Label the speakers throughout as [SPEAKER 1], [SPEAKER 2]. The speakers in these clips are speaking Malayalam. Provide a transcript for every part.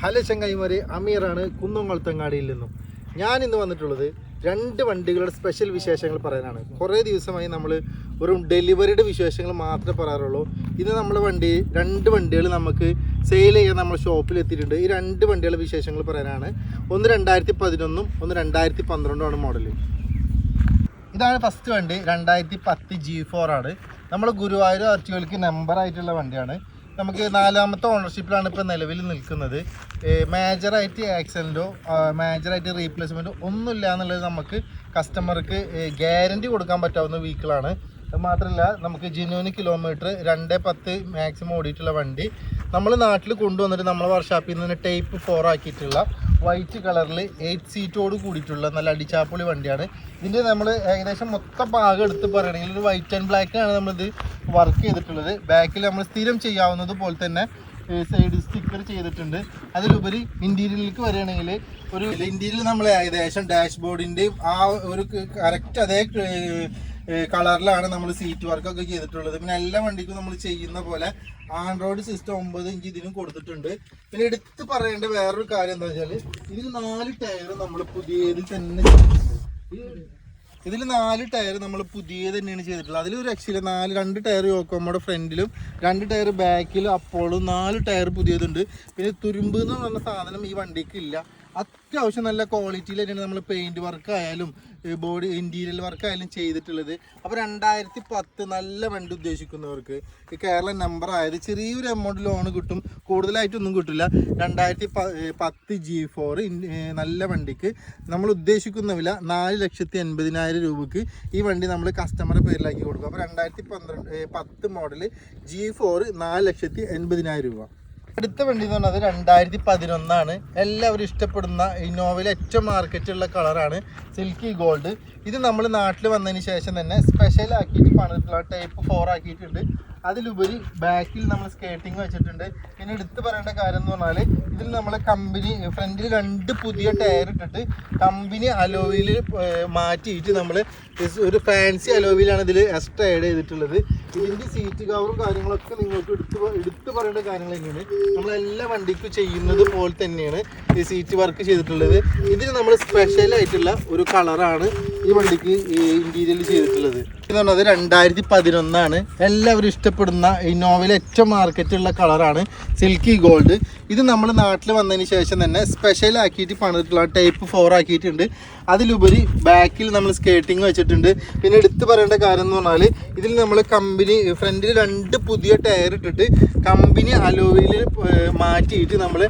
[SPEAKER 1] ഹലോ ചങ്ങായിമാരെ, അമീറാണ് കുന്നംകുളത്തങ്ങാടിയിൽ നിന്നും. ഞാൻ ഇന്ന് വന്നിട്ടുള്ളത് രണ്ട് വണ്ടികളുടെ സ്പെഷ്യൽ വിശേഷങ്ങൾ പറയാനാണ്. കുറേ ദിവസമായി നമ്മൾ വെറും ഡെലിവറിയുടെ വിശേഷങ്ങൾ മാത്രമേ പറയാറുള്ളൂ. ഇന്ന് നമ്മൾ രണ്ട് വണ്ടികൾ നമുക്ക് സെയിൽ ചെയ്യാൻ നമ്മൾ ഷോപ്പിൽ എത്തിയിട്ടുണ്ട്. ഈ രണ്ട് വണ്ടികളുടെ വിശേഷങ്ങൾ പറയാനാണ്. ഒന്ന് 2011 ഒന്ന് 2012 മോഡൽ. ഇതാണ് ഫസ്റ്റ് വണ്ടി, 2010 G4 ആണ്. നമ്മൾ ഗുരുവായൂർ ആർച്ചുകൾക്ക് നമ്പറായിട്ടുള്ള വണ്ടിയാണ്. നമുക്ക് 4ാമത്തെ ഓണർഷിപ്പിലാണ് ഇപ്പോൾ നിലവിൽ നിൽക്കുന്നത്. മേജറായിട്ട് ആക്സിഡൻറ്റോ മേജറായിട്ട് റീപ്ലേസ്മെൻറ്റോ ഒന്നുമില്ല എന്നുള്ളത് നമുക്ക് കസ്റ്റമർക്ക് ഗ്യാരണ്ടി കൊടുക്കാൻ പറ്റാവുന്ന വെഹിക്കിളാണ്. അത് മാത്രമല്ല, നമുക്ക് ജെന്യൂന് കിലോമീറ്റർ 210 മാക്സിമം ഓടിയിട്ടുള്ള വണ്ടി നമ്മൾ നാട്ടിൽ കൊണ്ടുവന്നിട്ട് നമ്മളെ വർക്ക്ഷോപ്പിൽ നിന്ന് ടൈപ്പ് 4 ആക്കിയിട്ടുള്ള വൈറ്റ് കളറിൽ 8 സീറ്റോട് കൂടിയിട്ടുള്ള നല്ല അടിച്ചാപ്പൊളി വണ്ടിയാണ്. ഇതിൻ്റെ നമ്മൾ ഏകദേശം മൊത്തം ഭാഗം എടുത്ത് പറയുകയാണെങ്കിൽ ഒരു വൈറ്റ് ആൻഡ് ബ്ലാക്കിലാണ് നമ്മളിത് വർക്ക് ചെയ്തിട്ടുള്ളത്. ബാക്കിൽ നമ്മൾ സ്ഥിരം ചെയ്യാവുന്നത് പോലെ തന്നെ സൈഡ് സ്റ്റിക്കർ ചെയ്തിട്ടുണ്ട്. അതിലുപരി ഇൻറ്റീരിയറിലേക്ക് വരികയാണെങ്കിൽ ഒരു ഇൻറ്റീരിയൽ നമ്മൾ ഏകദേശം ഡാഷ്ബോർഡിൻ്റെയും ആ ഒരു കറക്റ്റ് അതേ കളറിലാണ് നമ്മൾ സീറ്റ് വർക്കൊക്കെ ചെയ്തിട്ടുള്ളത്. പിന്നെ എല്ലാ വണ്ടിക്കും നമ്മൾ ചെയ്യുന്ന പോലെ ആൻഡ്രോയിഡ് സിസ്റ്റം 9 ഇഞ്ച് ഇതിനും കൊടുത്തിട്ടുണ്ട്. പിന്നെ എടുത്ത് പറയേണ്ട വേറൊരു കാര്യം എന്താ വെച്ചാൽ, ഇതിൽ 4 ടയർ നമ്മൾ പുതിയത് തന്നെ ചെയ്തിട്ടുണ്ട്. ഇതിൽ 4 ടയർ നമ്മൾ പുതിയത് തന്നെയാണ് ചെയ്തിട്ടുള്ളത്. അതിലൊരു രക്ഷയില്ല. 2 ടയർ യോക്കോമോടെ ഫ്രണ്ടിലും 2 ടയർ ബാക്കിലും അപ്പോഴും 4 ടയർ പുതിയതുണ്ട്. പിന്നെ തുരുമ്പ് എന്ന് പറഞ്ഞ സാധനം ഈ വണ്ടിക്ക് ഇല്ല. അത്യാവശ്യം നല്ല ക്വാളിറ്റിയിൽ തന്നെയാണ് നമ്മൾ പെയിൻറ് വർക്ക് ആയാലും ബോഡി ഇൻറ്റീരിയൽ വർക്ക് ആയാലും ചെയ്തിട്ടുള്ളത്. അപ്പോൾ 2010 നല്ല വണ്ടി ഉദ്ദേശിക്കുന്നവർക്ക് ഈ കേരള നമ്പർ ആയത് ചെറിയൊരു എമൗണ്ട് ലോൺ കിട്ടും, കൂടുതലായിട്ടൊന്നും കിട്ടില്ല. 2010 G4 നല്ല വണ്ടിക്ക് നമ്മൾ ഉദ്ദേശിക്കുന്ന വില 4,80,000 രൂപയ്ക്ക് ഈ വണ്ടി നമ്മൾ കസ്റ്റമറുടെ പേരിലാക്കി കൊടുക്കും. അപ്പോൾ 2010 മോഡൽ G4 4,80,000 രൂപ. അടുത്ത വണ്ടി എന്ന് പറഞ്ഞത് 2011 ആണ്. എല്ലാവരും ഇഷ്ടപ്പെടുന്ന ഇന്നോവയിൽ ഏറ്റവും മാർക്കറ്റുള്ള കളറാണ് സിൽക്കി ഗോൾഡ്. ഇത് നമ്മൾ നാട്ടിൽ വന്നതിന് ശേഷം തന്നെ സ്പെഷ്യൽ ആക്കിയിട്ട് പണിതിട്ടുള്ള ടൈപ്പ് 4 ആക്കിയിട്ടുണ്ട്. അതിലുപരി ബാക്കിൽ നമ്മൾ സ്കേട്ടിങ് വെച്ചിട്ടുണ്ട്. പിന്നെ എടുത്ത് പറയേണ്ട കാര്യം എന്ന് പറഞ്ഞാൽ, ഇതിൽ നമ്മൾ കമ്പനി ഫ്രണ്ടിൽ 2 പുതിയ ടയർ ഇട്ടിട്ട് കമ്പനി അലോയിൽ മാറ്റിയിട്ട് നമ്മൾ ഒരു ഫാൻസി അലോയിലാണ് ഇതിൽ എക്സ്ട്രാ ആഡ് ചെയ്തിട്ടുള്ളത്. ഇതിൻ്റെ സീറ്റ് കവറും കാര്യങ്ങളൊക്കെ നിങ്ങൾക്ക് എടുത്ത് പറയേണ്ട കാര്യങ്ങൾ തന്നെയാണ്. നമ്മളെല്ലാ വണ്ടിക്കും ചെയ്യുന്നത് പോലെ തന്നെയാണ് ഈ സീറ്റ് വർക്ക് ചെയ്തിട്ടുള്ളത്. ഇതിന് നമ്മൾ സ്പെഷ്യലായിട്ടുള്ള ഒരു കളറാണ് ഈ വണ്ടിക്ക് ഇൻറ്റീരിയൽ ചെയ്തിട്ടുള്ളത്. എന്ന് പറഞ്ഞത് 2011 ആണ്. എല്ലാവരും ഇഷ്ടപ്പെടുന്ന ഇന്നോവയിൽ ഏറ്റവും മാർക്കറ്റുള്ള കളറാണ് സിൽക്കി ഗോൾഡ്. ഇത് നമ്മൾ നാട്ടിൽ വന്നതിന് ശേഷം തന്നെ സ്പെഷ്യൽ ആക്കിയിട്ട് പണിതിട്ടുള്ള ടൈപ്പ് 4 ആക്കിയിട്ടുണ്ട്. അതിലുപരി ബാക്കിൽ നമ്മൾ സ്കേട്ടിങ് വെച്ചിട്ടുണ്ട്. പിന്നെ എടുത്ത് പറയേണ്ട കാര്യം എന്ന് പറഞ്ഞാൽ, ഇതിൽ നമ്മൾ കമ്പനി ഫ്രണ്ടിൽ 2 പുതിയ ടയർ ഇട്ടിട്ട് കമ്പനി അലോയിൽ മാറ്റിയിട്ട് നമ്മൾ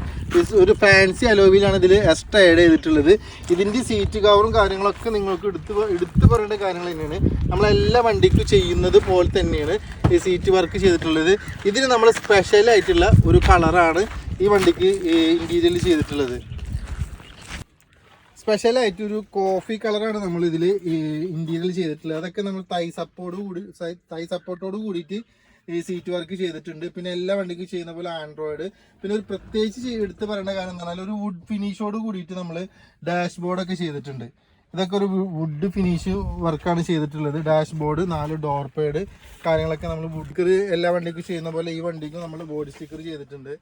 [SPEAKER 1] ഒരു ഫാൻസി അലോയിലാണ് ഇതിൽ എക്സ്ട്രാ ആഡ് ചെയ്തിട്ടുള്ളത്. ഇതിൻ്റെ സീറ്റ് കവറും കാര്യങ്ങളൊക്കെ നിങ്ങൾക്ക് എടുത്ത് പറയേണ്ട കാര്യങ്ങൾ തന്നെയാണ്. നമ്മളെല്ലാ വണ്ടിക്കും ചെയ്യുന്നത് പോലെ തന്നെയാണ് ഈ സീറ്റ് വർക്ക് ചെയ്തിട്ടുള്ളത്. ഇതിന് നമ്മൾ സ്പെഷ്യലായിട്ടുള്ള ഒരു കളറാണ് ഈ വണ്ടിക്ക് ഇൻറ്റീരിയൽ ചെയ്തിട്ടുള്ളത്. സ്പെഷ്യലായിട്ടൊരു കോഫി കളറാണ് നമ്മൾ ഇതിൽ ഇൻറ്റീരിയൽ ചെയ്തിട്ടുള്ളത്. അതൊക്കെ നമ്മൾ തൈ സപ്പോർട്ടോട് കൂടിയിട്ട് ഈ സീറ്റ് വർക്ക് ചെയ്തിട്ടുണ്ട്. പിന്നെ എല്ലാ വണ്ടിക്കും ചെയ്യുന്ന പോലെ ആൻഡ്രോയിഡ്. പിന്നെ ഒരു പ്രത്യേകിച്ച് എടുത്ത് പറയേണ്ട കാര്യം എന്ന് പറഞ്ഞാൽ, ഒരു വുഡ് ഫിനിഷോട് കൂടിയിട്ട് നമ്മൾ ഡാഷ്ബോർഡൊക്കെ ചെയ്തിട്ടുണ്ട്. ഇതൊക്കെ ഒരു വുഡ് ഫിനിഷ് വർക്കാണ് ചെയ്തിട്ടുള്ളത്. ഡാഷ്ബോർഡ്, 4 ഡോർ പേഡ് കാര്യങ്ങളൊക്കെ നമ്മൾ വുഡ് സ്റ്റിക്കർ എല്ലാ വണ്ടിക്കും ചെയ്യുന്ന പോലെ ഈ വണ്ടിക്കും നമ്മൾ ബോഡി സ്റ്റിക്കർ ചെയ്തിട്ടുണ്ട്.